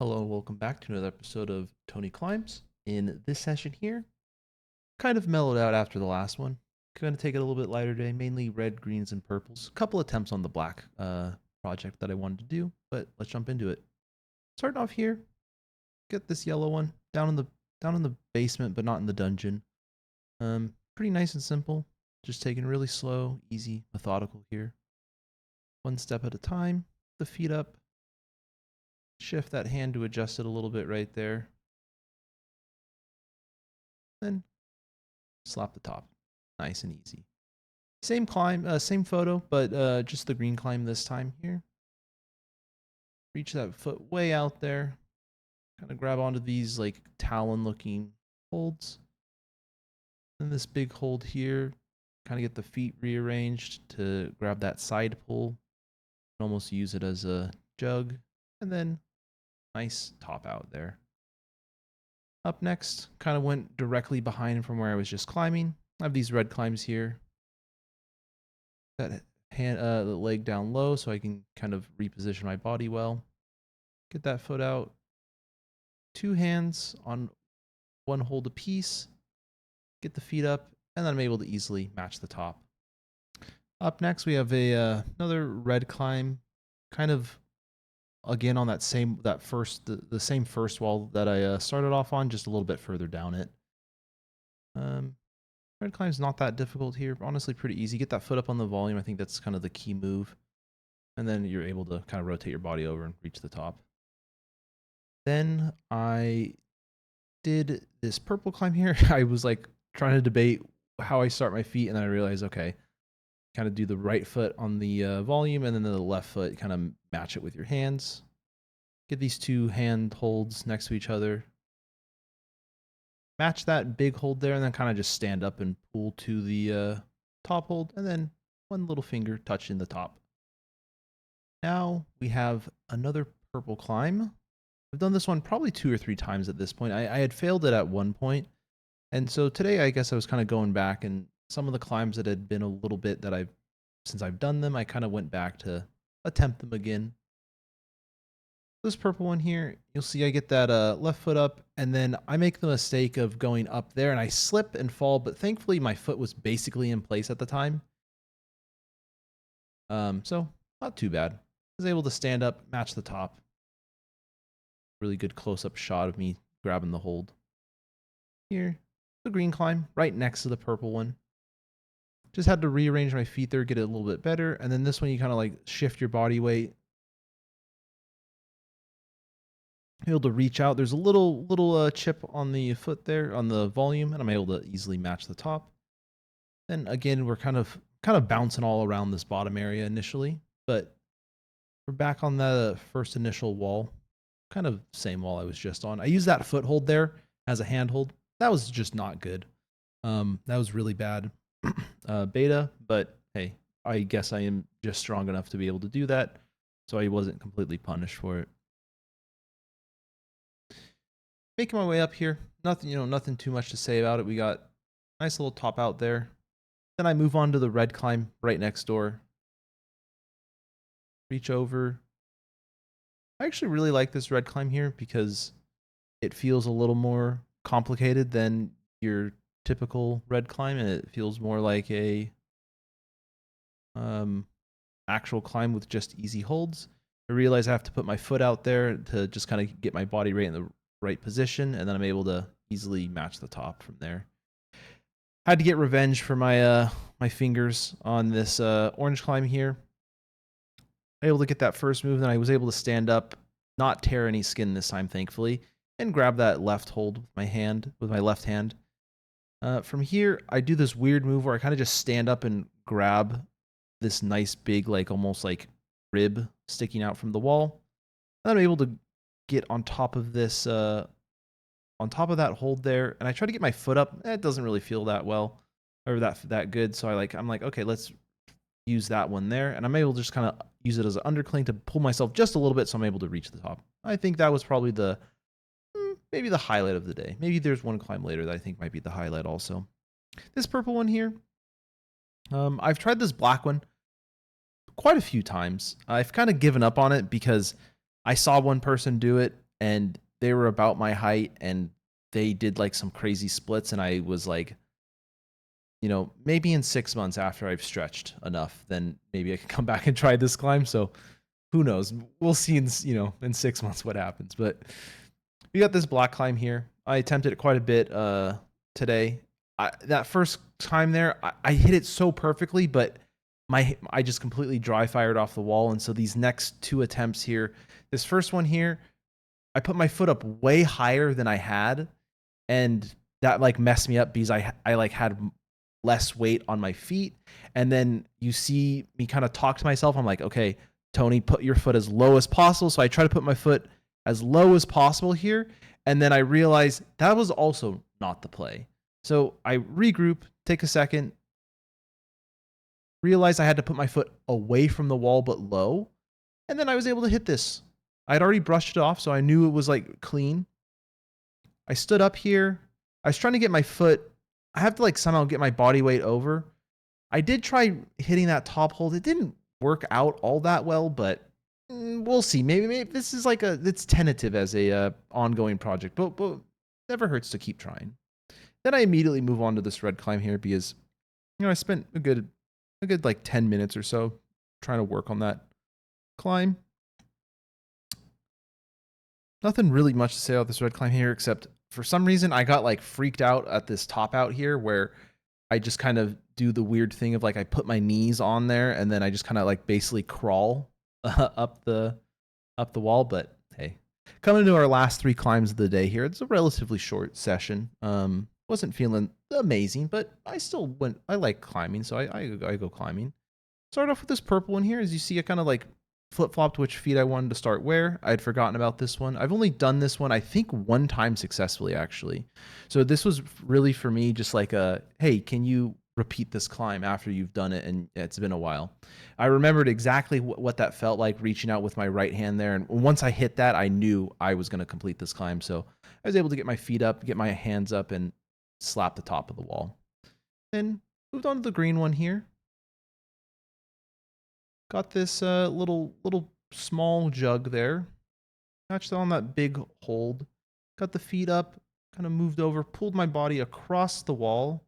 Hello and welcome back to another episode of Tony Climbs. In this session here, kind of mellowed out after the last one. Going to take it a little bit lighter today, mainly red, greens, and purples. A couple attempts on the black project that I wanted to do, but let's jump into it. Starting off here, get this yellow one down in the basement, but not in the dungeon. Pretty nice and simple. Just taking really slow, easy, methodical here. One step at a time. The feet up. Shift that hand to adjust it a little bit right there. Then slap the top. Nice and easy. Same climb, same photo, but just the green climb this time here. Reach that foot way out there. Kind of grab onto these like talon looking holds. Then this big hold here. Kind of get the feet rearranged to grab that side pull. Almost use it as a jug. And then nice top out there. Up next, kind of went directly behind from where I was just climbing. I have these red climbs here. That hand, the leg down low so I can kind of reposition my body well. Get that foot out. Two hands on one hold a piece. Get the feet up, and then I'm able to easily match the top. Up next, we have another red climb, kind of again on that same the same first wall that I started off on, just a little bit further down it. Red climb's not that difficult here. Honestly, pretty easy. Get that foot up on the volume. I think that's kind of the key move. And then you're able to kind of rotate your body over and reach the top. Then I did this purple climb here. I was like trying to debate how I start my feet, and then I realized, okay, kind of do the right foot on the volume, and then the left foot, kind of match it with your hands. Get these two hand holds next to each other. Match that big hold there, and then kind of just stand up and pull to the top hold, and then one little finger touching the top. Now we have another purple climb. I've done this one probably 2 or 3 times at this point. I had failed it at one point, and so today I guess I was kind of going back, and some of the climbs that had been a little bit that since I've done them, I kind of went back to attempt them again. This purple one here, you'll see I get that left foot up, and then I make the mistake of going up there, and I slip and fall, but thankfully my foot was basically in place at the time. So not too bad. I was able to stand up, match the top. Really good close-up shot of me grabbing the hold. Here, the green climb, right next to the purple one. Just had to rearrange my feet there, get it a little bit better, and then this one you kind of like shift your body weight. Able to reach out. There's a little chip on the foot there on the volume, and I'm able to easily match the top. Then again, we're kind of bouncing all around this bottom area initially, but we're back on the first initial wall, kind of same wall I was just on. I used that foothold there as a handhold. That was just not good. That was really bad beta, but hey, I guess I am just strong enough to be able to do that, so I wasn't completely punished for it. Making my way up here. Nothing too much to say about it. We got a nice little top out there. Then I move on to the red climb right next door. Reach over. I actually really like this red climb here because it feels a little more complicated than your typical red climb, and it feels more like a actual climb with just easy holds. I realize I have to put my foot out there to just kind of get my body right in the right position, and then I'm able to easily match the top from there. Had to get revenge for my my fingers on this orange climb here. Able to get that first move, then I was able to stand up, not tear any skin this time, thankfully, and grab that left hold with my left hand. From here, I do this weird move where I kind of just stand up and grab this nice big, like almost like rib sticking out from the wall. And I'm able to get on top of this, on top of that hold there, and I try to get my foot up. It doesn't really feel that well, or that good. So I'm like, okay, let's use that one there, and I'm able to just kind of use it as an undercling to pull myself just a little bit, so I'm able to reach the top. I think that was probably maybe the highlight of the day. Maybe there's one climb later that I think might be the highlight also. This purple one here, I've tried this black one quite a few times. I've kind of given up on it because I saw one person do it, and they were about my height, and they did like some crazy splits, and I was like, maybe in 6 months after I've stretched enough, then maybe I can come back and try this climb. So who knows? We'll see in 6 months what happens. But we got this block climb here. I attempted it quite a bit today. That first time there, I hit it so perfectly, but I just completely dry fired off the wall. And so these next 2 attempts here, this first one here, I put my foot up way higher than I had, and that like messed me up because I like had less weight on my feet. And then you see me kind of talk to myself. I'm like, okay, Tony, put your foot as low as possible. So I try to put my foot as low as possible here. And then I realized that was also not the play. So I regroup, take a second, realized I had to put my foot away from the wall but low. And then I was able to hit this. I'd already brushed it off, so I knew it was like clean. I stood up here. I was trying to get my foot. I have to like somehow get my body weight over. I did try hitting that top hold. It didn't work out all that well, but we'll see. Maybe this is like it's tentative as a ongoing project, but never hurts to keep trying. Then I immediately move on to this red climb here because I spent a good like 10 minutes or so trying to work on that climb. Nothing really much to say about this red climb here, except for some reason I got like freaked out at this top out here where I just kind of do the weird thing of like I put my knees on there and then I just kind of like basically crawl up the wall. But hey, coming to our last 3 climbs of the day here. It's a relatively short session. Wasn't feeling amazing, but I still went. I like climbing, so I go climbing. Start off with this purple one here. As you see, I kind of like flip-flopped which feet I wanted to start where. I'd forgotten about this one. I've only done this one, I think, 1 time successfully, actually. So this was really for me just like a, hey, can you repeat this climb after you've done it? And it's been a while. I remembered exactly what that felt like, reaching out with my right hand there. And once I hit that, I knew I was going to complete this climb. So I was able to get my feet up, get my hands up, and slap the top of the wall. Then moved on to the green one here. Got this little small jug there. Touched on that big hold. Got the feet up, kind of moved over, pulled my body across the wall.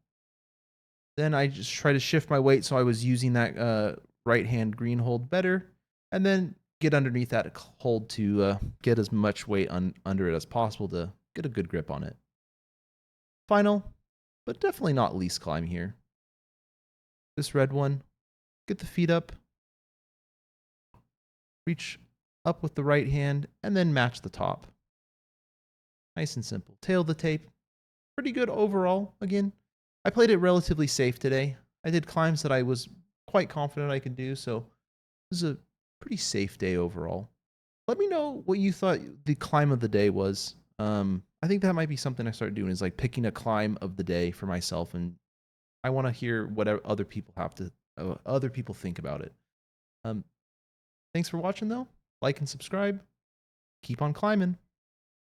Then I just tried to shift my weight so I was using that right hand green hold better. And then get underneath that hold to get as much weight under it as possible to get a good grip on it. Final, but definitely not least climb here. This red one. Get the feet up. Reach up with the right hand, and then match the top. Nice and simple. Tail the tape. Pretty good overall. Again, I played it relatively safe today. I did climbs that I was quite confident I could do, so it was a pretty safe day overall. Let me know what you thought the climb of the day was. I think that might be something I start doing, is like picking a climb of the day for myself, and I want to hear what other people think about it. Thanks for watching, though. Like and subscribe. Keep on climbing.